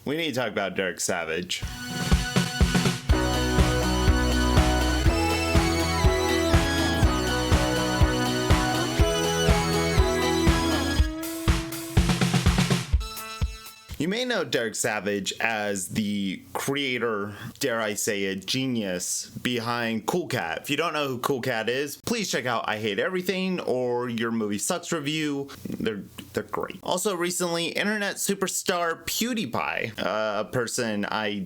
We need to talk about Derek Savage. You may know Derek Savage as the creator, dare I say it, genius behind Cool Cat. If you don't know who Cool Cat is, please check out I Hate Everything or Your Movie Sucks review. They're great. Also recently, internet superstar PewDiePie, a person I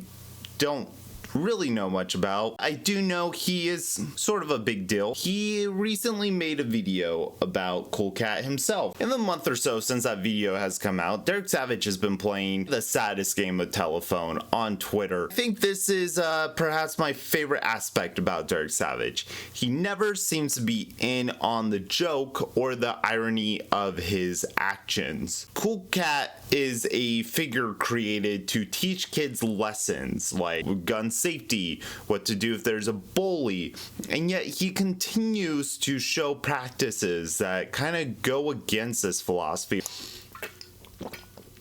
don't really know much about. I do know he is sort of a big deal. He recently made a video about Cool Cat himself. In the month or so since that video has come out, Derek Savage has been playing the saddest game of telephone on Twitter. I think this is perhaps my favorite aspect about Derek Savage. He never seems to be in on the joke or the irony of his actions. Cool Cat is a figure created to teach kids lessons like gun safety, what to do if there's a bully, and yet he continues to show practices that kind of go against this philosophy.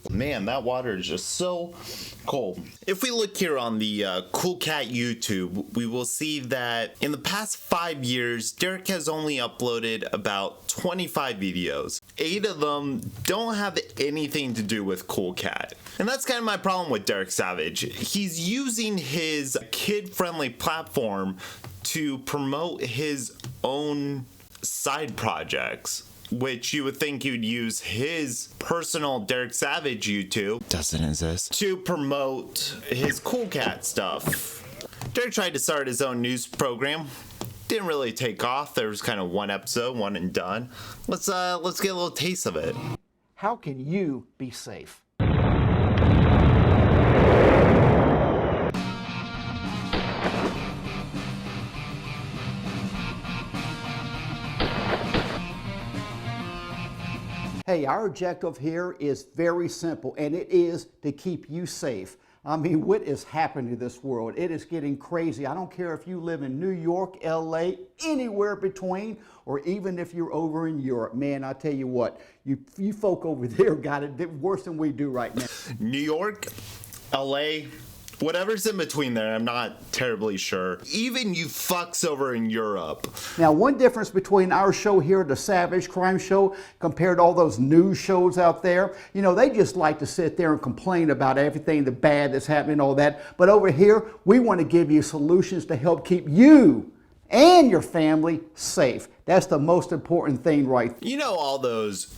Man, that water is just so cold. If we look here on the Cool Cat YouTube, we will see that in the past 5 years, Derek has only uploaded about 25 videos. 8 of them don't have anything to do with Cool Cat. And that's kind of my problem with Derek Savage. He's using his kid-friendly platform to promote his own side projects, which you would think you'd use his personal Derek Savage YouTube, doesn't exist, to promote his Cool Cat stuff. Derek tried to start his own news program. Didn't really take off. There was kind of one episode, one and done. Let's get a little taste of it. How can you be safe? Hey, our objective here is very simple, and it is to keep you safe. I mean, what is happening to this world? It is getting crazy. I don't care if you live in New York, LA, anywhere between, or even if you're over in Europe. Man, I tell you what, you folk over there got it worse than we do right now. New York, LA, whatever's in between there, I'm not terribly sure. Even you fucks over in Europe. Now, one difference between our show here, the Savage Crime Show, compared to all those news shows out there, you know, they just like to sit there and complain about everything, the bad that's happening, all that. But over here, we want to give you solutions to help keep you and your family safe. That's the most important thing right there. You know, all those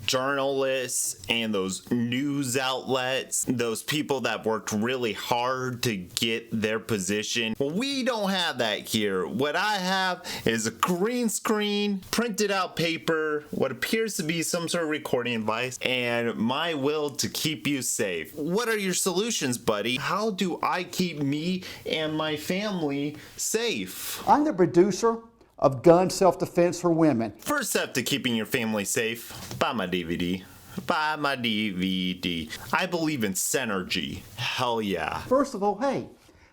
journalists and those news outlets, those people that worked really hard to get their position. Well, we don't have that here. What I have is a green screen, printed out paper, what appears to be some sort of recording device, and my will to keep you safe. What are your solutions, buddy? How do I keep me and my family safe? I'm the producer of Gun Self-Defense for Women. First step to keeping your family safe, buy my DVD. Buy my DVD. I believe in synergy. Hell yeah. First of all, hey,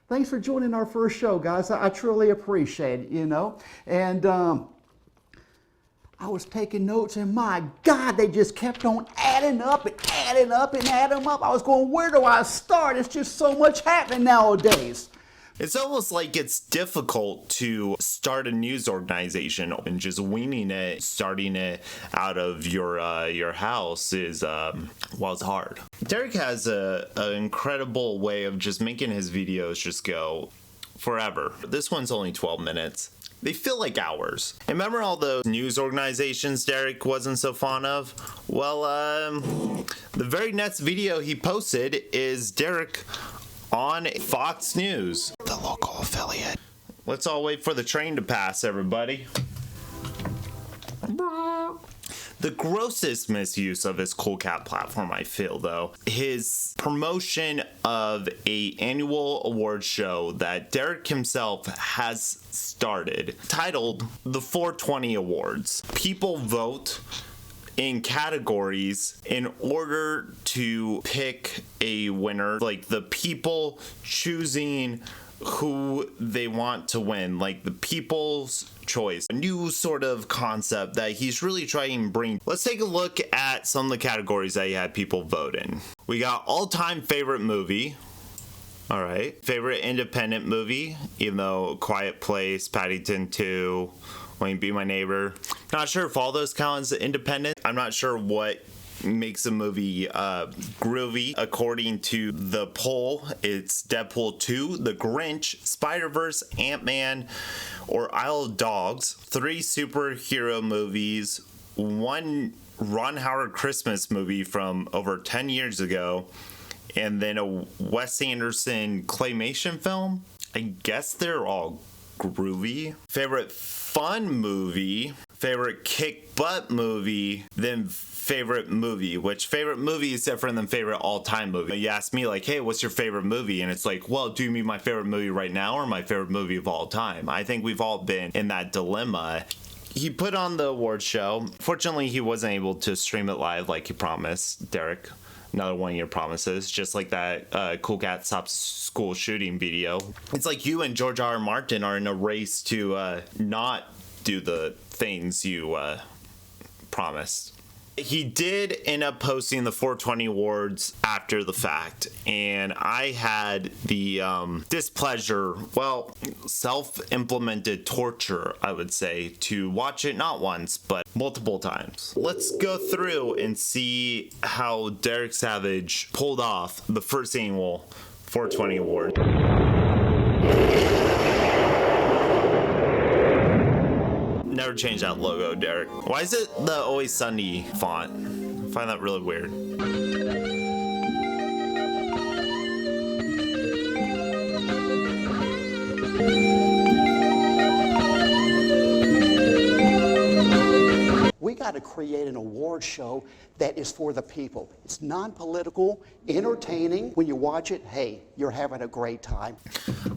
thanks for joining our first show, guys. I truly appreciate it, you know. And I was taking notes, and my God, they just kept on adding up and adding up and adding them up. I was going, where do I start? It's just so much happening nowadays. It's almost like it's difficult to start a news organization, and just weaning it, starting it out of your house is, well, it's hard. Derek has an incredible way of just making his videos just go forever. This one's only 12 minutes. They feel like hours. And remember all those news organizations Derek wasn't so fond of? Well, the very next video he posted is Derek on Fox News, the local affiliate. Let's all wait for the train to pass, everybody. The grossest misuse of his Cool Cat platform, I feel, though, his promotion of an annual award show that Derek himself has started, titled the 420 Awards. People vote in categories in order to pick a winner, like the people choosing who they want to win, like the people's choice. A new sort of concept that he's really trying to bring. Let's take a look at some of the categories that he had people vote in. We got all-time favorite movie. All right. Favorite independent movie, even though Quiet Place, Paddington 2, Will You Be My Neighbor. Not sure if all those count as independent. I'm not sure what makes a movie groovy. According to the poll, it's Deadpool 2, The Grinch, Spider-Verse, Ant-Man, or Isle of Dogs. 3 superhero movies, 1 Ron Howard Christmas movie from over 10 years ago, and then a Wes Anderson claymation film. I guess they're all groovy. Favorite fun movie, favorite kick butt movie, then favorite movie, which favorite movie is different than favorite all-time movie. You ask me like, hey, what's your favorite movie? And it's like, well, do you mean my favorite movie right now or my favorite movie of all time? I think we've all been in that dilemma. He put on the award show. Fortunately, he wasn't able to stream it live like he promised, Derek. Another one of your promises, just like that Cool Cat Stops School shooting video. It's like you and George R. R. Martin are in a race to not do the things you promised. He did end up posting the 420 awards after the fact, and I had the displeasure, well, self-implemented torture, I would say, to watch it not once, but multiple times. Let's go through and see how Derek Savage pulled off the first annual 420 award. Never change that logo, Derek. Why is it the Always Sunny font? I find that really weird. We got to create an award show that is for the people. It's non-political, entertaining. When you watch it, hey, you're having a great time.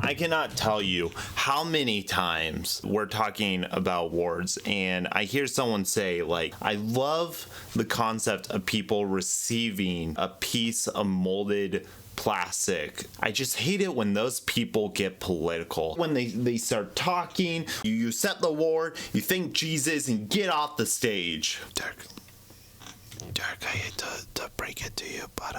I cannot tell you how many times we're talking about awards and I hear someone say, like, I love the concept of people receiving a piece of molded plastic. I just hate it when those people get political. When they start talking, you set the award, you thank Jesus, and get off the stage. Derek, I hate to break it to you, but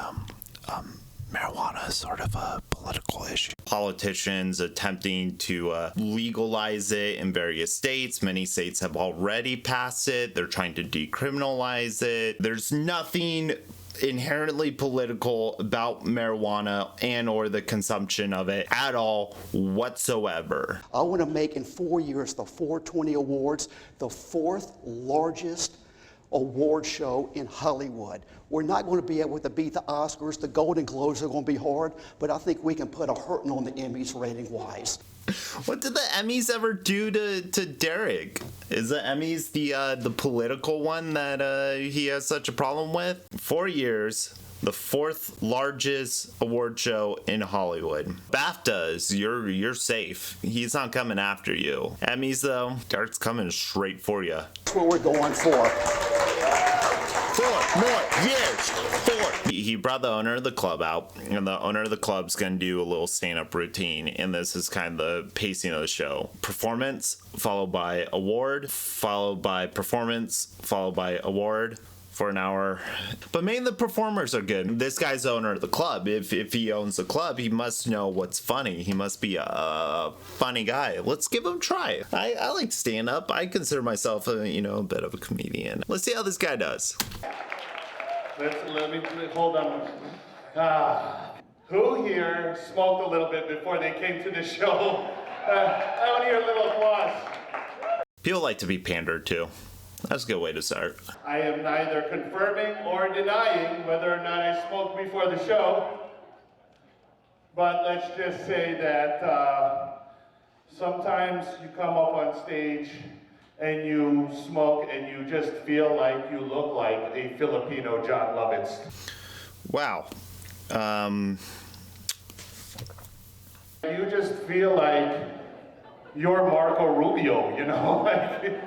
marijuana is sort of a political issue. Politicians attempting to legalize it in various states. Many states have already passed it. They're trying to decriminalize it. There's nothing inherently political about marijuana and or the consumption of it at all whatsoever. I want to make in 4 years the 420 Awards the 4th largest award show in Hollywood. We're not going to be able to beat the Oscars. The Golden Globes are going to be hard, but I think we can put a hurting on the Emmys rating-wise. What did the Emmys ever do to Derek? Is the Emmys the political one that he has such a problem with? 4 years, the 4th largest award show in Hollywood. BAFTAs, you're safe. He's not coming after you. Emmys though, Derek's coming straight for you. That's what we're going for. 4 more years. 4. He brought the owner of the club out, and the owner of the club's gonna do a little stand-up routine, and this is kind of the pacing of the show. Performance, followed by award, followed by performance, followed by award for an hour. But mainly the performers are good. This guy's the owner of the club. If he owns the club, he must know what's funny. He must be a funny guy. Let's give him a try. I like stand-up. I consider myself a bit of a comedian. Let's see how this guy does. Let me hold on. Who here smoked a little bit before they came to the show? I want to hear a little applause. People like to be pandered to. That's a good way to start. I am neither confirming or denying whether or not I smoked before the show, but let's just say that sometimes you come up on stage and you smoke and you just feel like you look like a Filipino John Lovitz. Wow. You just feel like you're Marco Rubio, like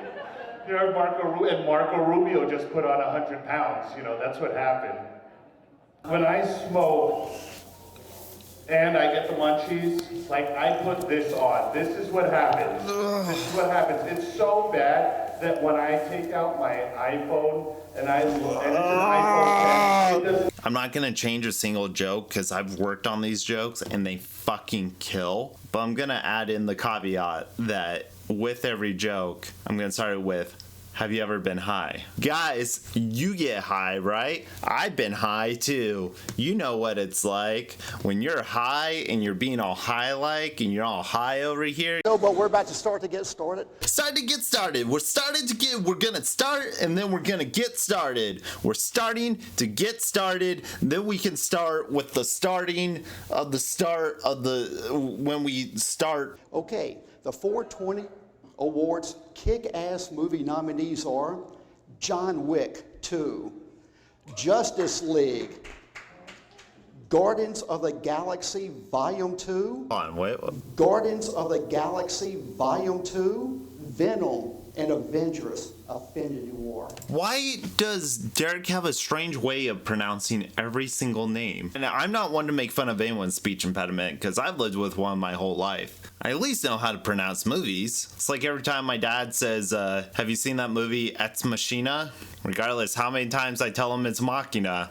you're Marco Rubio just put on 100 pounds, that's what happened. When I smoke and I get the munchies, like I put this on. This is what happens. This is what happens. It's so bad that when I take out my iPhone and it's an iPhone 10, it doesn't. I'm not gonna change a single joke because I've worked on these jokes and they fucking kill. But I'm gonna add in the caveat that with every joke, I'm gonna start it with, have you ever been high? Guys, you get high, right? I've been high too. You know what it's like when you're high and you're being all high-like and you're all high over here. No, but we're about to start to get started. Starting to get started. We're gonna start and then we're gonna get started. We're starting to get started. Then we can start with the starting of the start of when we start. Okay, the 420 Awards kick-ass movie nominees are John Wick 2, Justice League, Guardians of the Galaxy Volume 2, Wait. Guardians of the Galaxy Volume 2, Venom, and Avengers Infinity War. Why does Derek have a strange way of pronouncing every single name? And I'm not one to make fun of anyone's speech impediment because I've lived with one my whole life. I at least know how to pronounce movies. It's like every time my dad says, have you seen that movie Ex Machina? Regardless how many times I tell him it's Machina,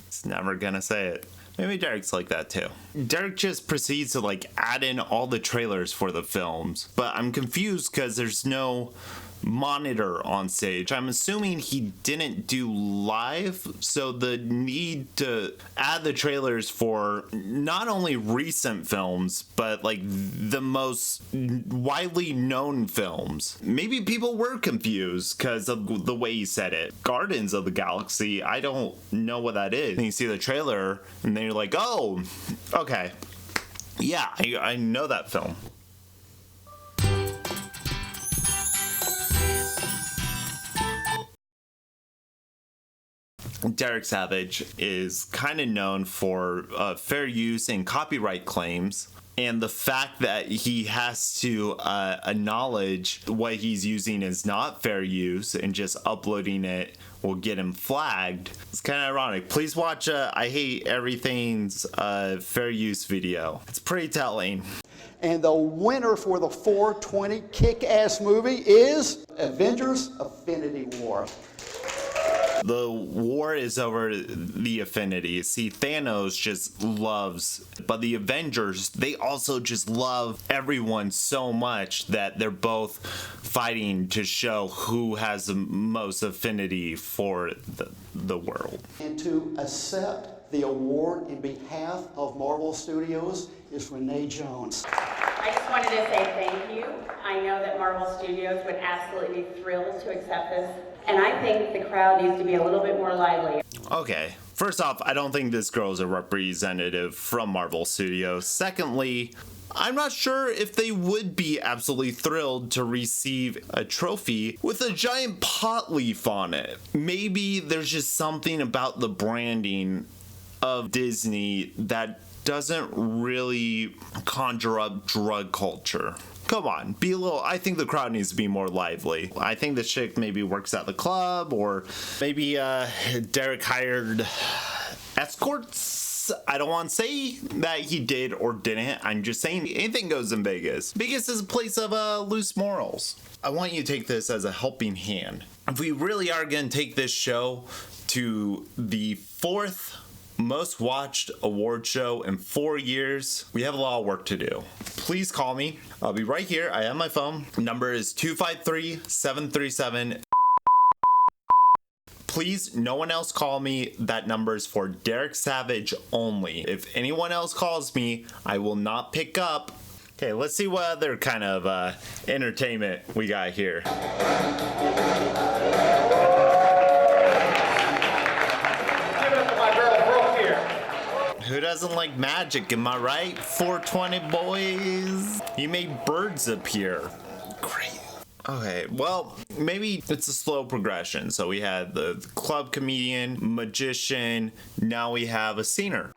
it's never gonna say it. Maybe Derek's like that too. Derek just proceeds to add in all the trailers for the films, but I'm confused because there's no monitor on stage. I'm assuming he didn't do live, so the need to add the trailers for not only recent films, but the most widely known films. Maybe people were confused because of the way he said it. Guardians of the Galaxy, I don't know what that is. And you see the trailer and then you're like, oh, okay. Yeah, I know that film. Derek Savage is kind of known for fair use and copyright claims, and the fact that he has to acknowledge what he's using is not fair use and just uploading it will get him flagged. It's kind of ironic. Please watch I Hate Everything's fair use video. It's pretty telling. And the winner for the 420 kick-ass movie is Avengers Infinity War. The war is over the Affinity. See, Thanos just loves, but the Avengers, they also just love everyone so much that they're both fighting to show who has the most affinity for the world. And to accept the award in behalf of Marvel Studios is Renee Jones. I just wanted to say thank you. I know that Marvel Studios would absolutely be thrilled to accept this. And I think the crowd needs to be a little bit more lively. Okay, first off, I don't think this girl is a representative from Marvel Studios. Secondly, I'm not sure if they would be absolutely thrilled to receive a trophy with a giant pot leaf on it. Maybe there's just something about the branding of Disney that doesn't really conjure up drug culture. Come on, be a little. I think the crowd needs to be more lively. I think the chick maybe works at the club, or maybe Derek hired escorts. I don't want to say that he did or didn't. I'm just saying anything goes in Vegas. Vegas is a place of loose morals. I want you to take this as a helping hand. If we really are going to take this show to the fourth most watched award show in 4 years, we have a lot of work to do. Please call me. I'll be right here. I have my phone. Number is 253-737. Please, no one else call me. That number is for Derek Savage only. If anyone else calls me, I will not pick up. Okay, let's see what other kind of entertainment we got here. Who doesn't like magic, am I right? 420 boys. You made birds appear. Great. Okay, well, maybe it's a slow progression. So we had the club comedian, magician, now we have a singer.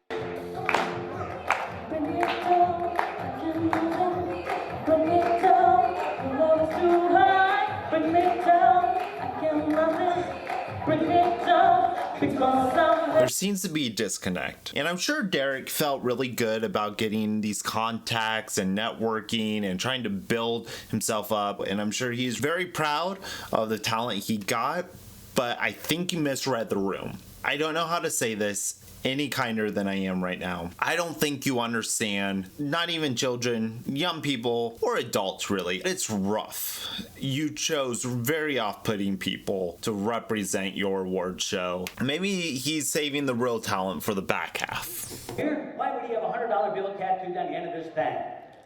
There seems to be a disconnect. And I'm sure Derek felt really good about getting these contacts and networking and trying to build himself up. And I'm sure he's very proud of the talent he got, but I think he misread the room. I don't know how to say this any kinder than I am right now. I don't think you understand, not even children, young people, or adults really. It's rough. You chose very off-putting people to represent your award show. Maybe he's saving the real talent for the back half. Here, why would he have a $100 bill tattooed on the end of his thing?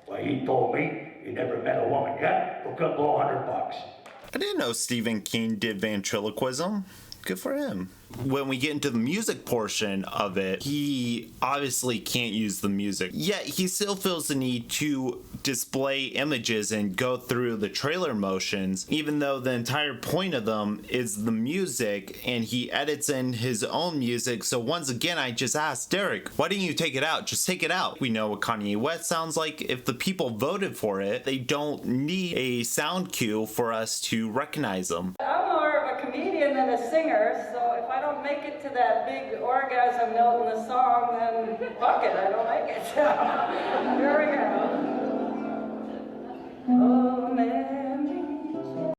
Well, he told me he never met a woman yet who could blow $100. I didn't know Stephen King did ventriloquism. Good for him. When we get into the music portion of it, he obviously can't use the music. Yet he still feels the need to display images and go through the trailer motions, even though the entire point of them is the music, and he edits in his own music. So once again, I just asked Derek, why didn't you take it out? Just take it out. We know what Kanye West sounds like. If the people voted for it, they don't need a sound cue for us to recognize them. I'm more of a comedian than a singer, so if I don't make it to that big orgasm note in the song, then fuck it, I don't make it. Here we go. Oh, man.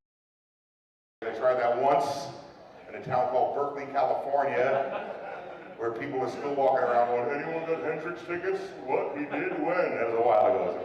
I tried that once in a town called Berkeley, California, where people are still walking around going, anyone got Hendrix tickets? What? He did? When? That was a while ago.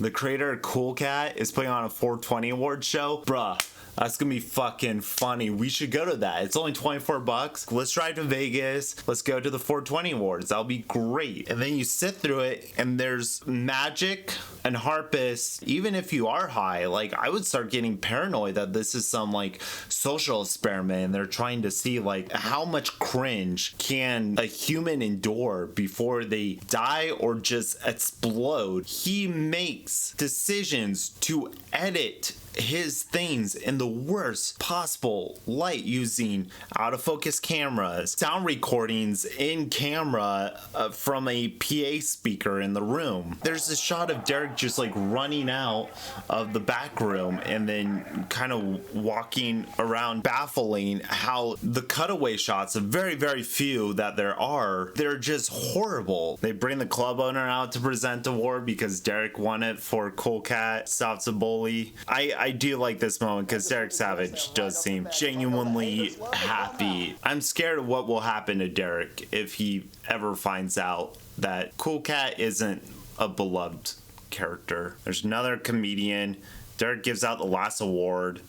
The creator of Cool Cat is putting on a 420 award show. Bruh, that's gonna be fucking funny. We should go to that. It's only $24. Let's drive to Vegas. Let's go to the 420 awards. That'll be great. And then you sit through it and there's magic and harpists. Even if you are high, like I would start getting paranoid that this is some like social experiment and they're trying to see like how much cringe can a human endure before they die or just explode. He makes decisions to edit his things in the worst possible light using out of focus cameras, sound recordings in camera from a PA speaker in the room. There's a shot of Derek just like running out of the back room and then kind of walking around, baffling how the cutaway shots, of very, very few that there are, they're just horrible. They bring the club owner out to present the award because Derek won it for Cool Cat, South Saboli. I do like this moment because Derek Savage does seem genuinely happy. I'm scared of what will happen to Derek if he ever finds out that Cool Cat isn't a beloved character. There's another comedian. Derek gives out the last award.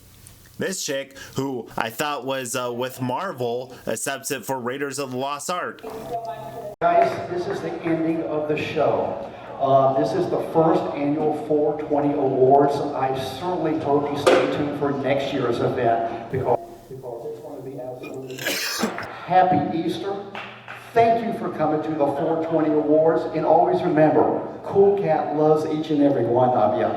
This chick, who I thought was with Marvel, accepts it for Raiders of the Lost Ark. Guys, this is the ending of the show. This is the first annual 420 Awards. I certainly hope you stay tuned for next year's event because it's going to be absolutely happy Easter. Thank you for coming to the 420 Awards, and always remember, Cool Cat loves each and every one of you.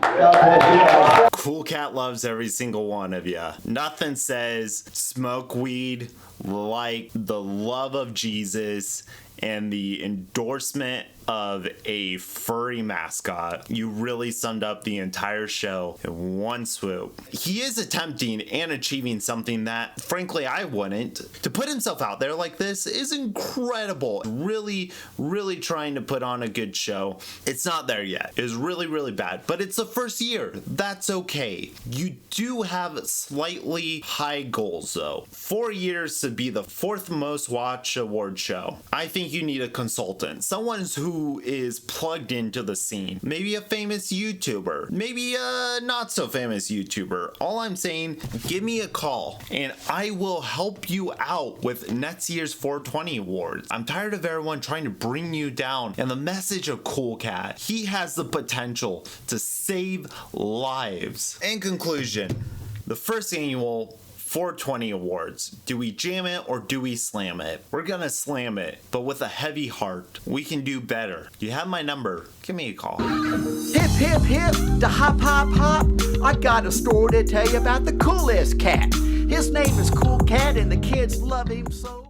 God bless you. Cool Cat loves every single one of you. Nothing says smoke weed like the love of Jesus and the endorsement of a furry mascot. You really summed up the entire show in one swoop. He is attempting and achieving something that, frankly, I wouldn't. To put himself out there like this is incredible. Really, really trying to put on a good show. It's not there yet. It was really, really bad, but it's the first year. That's okay. You do have slightly high goals, though. 4 years to be the 4th most watched award show. I think you need a consultant. Someone who is plugged into the scene. Maybe a famous YouTuber. Maybe a not so famous YouTuber. All I'm saying, give me a call and I will help you out with next year's 420 awards. I'm tired of everyone trying to bring you down, and the message of Cool Cat, he has the potential to save lives. In conclusion, the first annual 420 awards. Do we jam it or do we slam it? We're gonna slam it, but with a heavy heart. We can do better. You have my number. Give me a call. Hip, hip, hip, da hop, hop, hop. I got a story to tell you about the coolest cat. His name is Cool Cat and the kids love him so.